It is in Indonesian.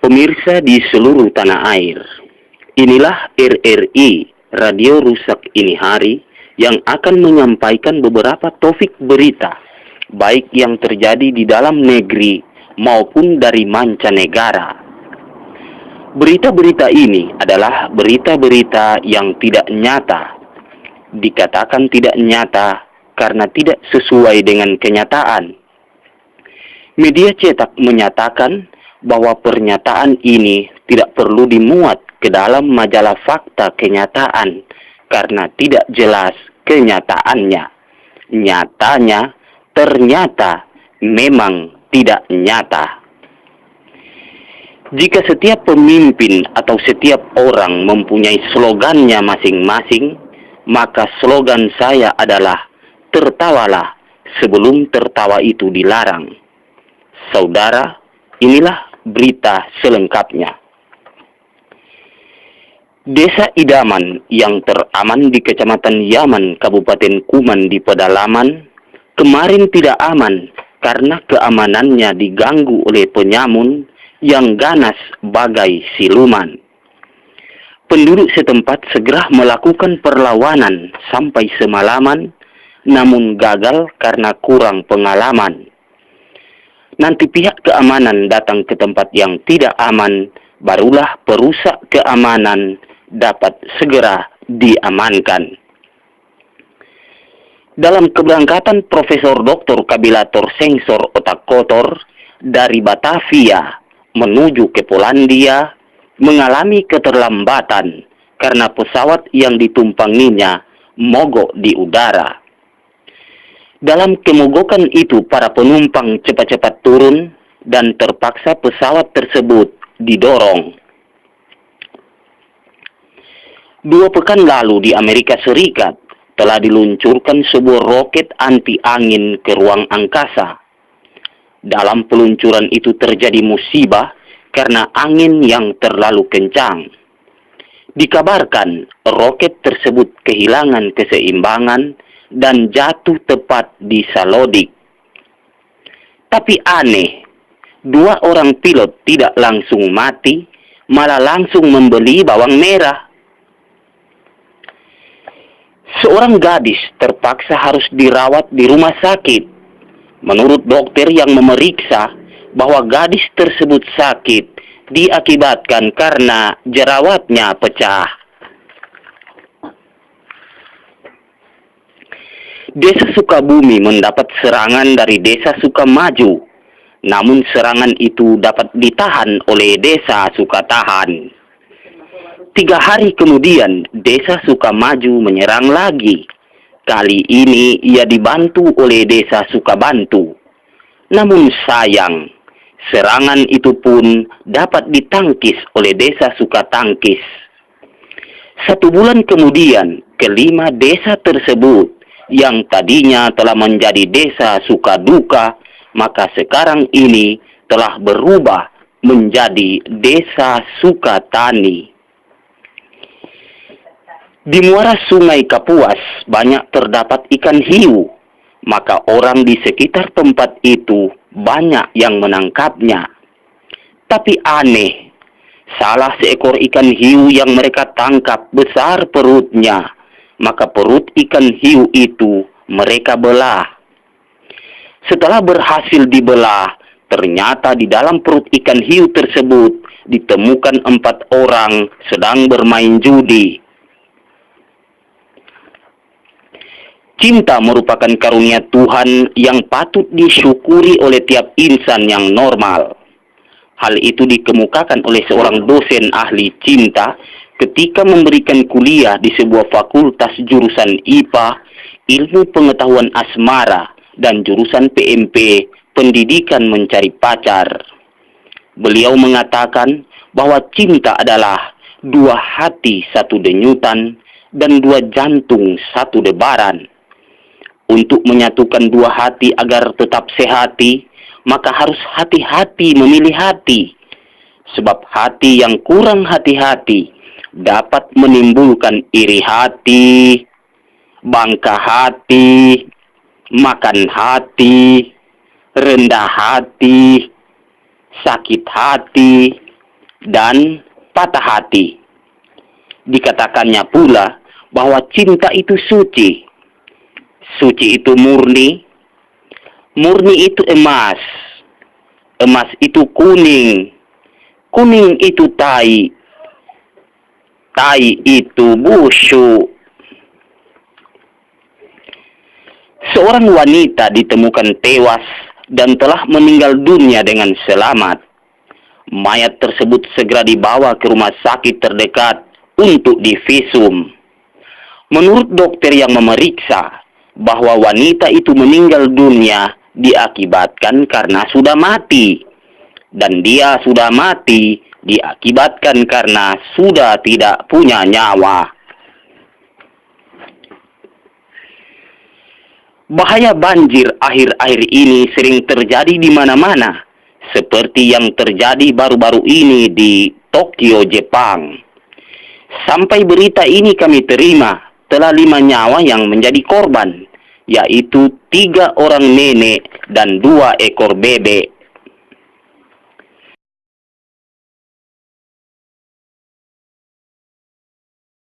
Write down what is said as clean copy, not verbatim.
Pemirsa di seluruh tanah air, inilah RRI Radio Rusak Ini Hari yang akan menyampaikan beberapa topik berita, baik yang terjadi di dalam negeri maupun dari mancanegara. Berita-berita ini adalah berita-berita yang tidak nyata. Dikatakan tidak nyata karena tidak sesuai dengan kenyataan. Media cetak menyatakan bahwa pernyataan ini tidak perlu dimuat ke dalam majalah fakta kenyataan karena tidak jelas kenyataannya. Nyatanya, ternyata memang tidak nyata. Jika setiap pemimpin atau setiap orang mempunyai slogannya masing-masing, maka slogan saya adalah tertawalah sebelum tertawa itu dilarang. Saudara, inilah berita selengkapnya. Desa Idaman yang teraman di Kecamatan Yaman, Kabupaten Kuman di pedalaman, kemarin tidak aman karena keamanannya diganggu oleh penyamun yang ganas bagai siluman. Penduduk setempat segera melakukan perlawanan sampai semalaman, namun gagal karena kurang pengalaman. Nanti pihak keamanan datang ke tempat yang tidak aman, barulah perusak keamanan dapat segera diamankan. Dalam keberangkatan Profesor Dr. Kabilator Sensor Otak Kotor dari Batavia menuju ke Polandia, mengalami keterlambatan karena pesawat yang ditumpanginya mogok di udara. Dalam kemogokan itu, para penumpang cepat-cepat turun dan terpaksa pesawat tersebut didorong. 2 pekan lalu di Amerika Serikat telah diluncurkan sebuah roket anti angin ke ruang angkasa. Dalam peluncuran itu terjadi musibah karena angin yang terlalu kencang. Dikabarkan roket tersebut kehilangan keseimbangan dan jatuh tepat di Salodik. Tapi aneh, 2 orang pilot tidak langsung mati, malah langsung membeli bawang merah. Seorang gadis terpaksa harus dirawat di rumah sakit. Menurut dokter yang memeriksa bahwa gadis tersebut sakit diakibatkan karena jerawatnya pecah. Desa Sukabumi mendapat serangan dari Desa Sukamaju, namun serangan itu dapat ditahan oleh Desa Sukatahan. 3 hari kemudian, Desa Sukamaju menyerang lagi. Kali ini ia dibantu oleh Desa Sukabantu. Namun sayang, serangan itu pun dapat ditangkis oleh Desa Sukatangkis. 1 bulan kemudian, kelima desa tersebut yang tadinya telah menjadi Desa Sukaduka, maka sekarang ini telah berubah menjadi Desa Sukatani. Di muara Sungai Kapuas banyak terdapat ikan hiu, maka orang di sekitar tempat itu banyak yang menangkapnya. Tapi aneh, salah seekor ikan hiu yang mereka tangkap besar perutnya, maka perut ikan hiu itu mereka belah. Setelah berhasil dibelah, ternyata di dalam perut ikan hiu tersebut ditemukan 4 orang sedang bermain judi. Cinta merupakan karunia Tuhan yang patut disyukuri oleh tiap insan yang normal. Hal itu dikemukakan oleh seorang dosen ahli cinta ketika memberikan kuliah di sebuah fakultas jurusan IPA, Ilmu Pengetahuan Asmara, dan jurusan PMP, Pendidikan Mencari Pacar. Beliau mengatakan bahwa cinta adalah 2 hati 1 denyutan dan 2 jantung 1 debaran. Untuk menyatukan 2 hati agar tetap sehati, maka harus hati-hati memilih hati. Sebab hati yang kurang hati-hati dapat menimbulkan iri hati, bangka hati, makan hati, rendah hati, sakit hati, dan patah hati. Dikatakannya pula bahwa cinta itu suci. Suci itu murni. Murni itu emas. Emas itu kuning. Kuning itu tai. Tai itu busuk. Seorang wanita ditemukan tewas dan telah meninggal dunia dengan selamat. Mayat tersebut segera dibawa ke rumah sakit terdekat untuk divisum. Menurut dokter yang memeriksa, bahwa wanita itu meninggal dunia diakibatkan karena sudah mati. Dan dia sudah mati diakibatkan karena sudah tidak punya nyawa. Bahaya banjir akhir-akhir ini sering terjadi di mana-mana, seperti yang terjadi baru-baru ini di Tokyo, Jepang. Sampai berita ini kami terima, telah 5 nyawa yang menjadi korban, yaitu 3 orang nenek dan 2 ekor bebek.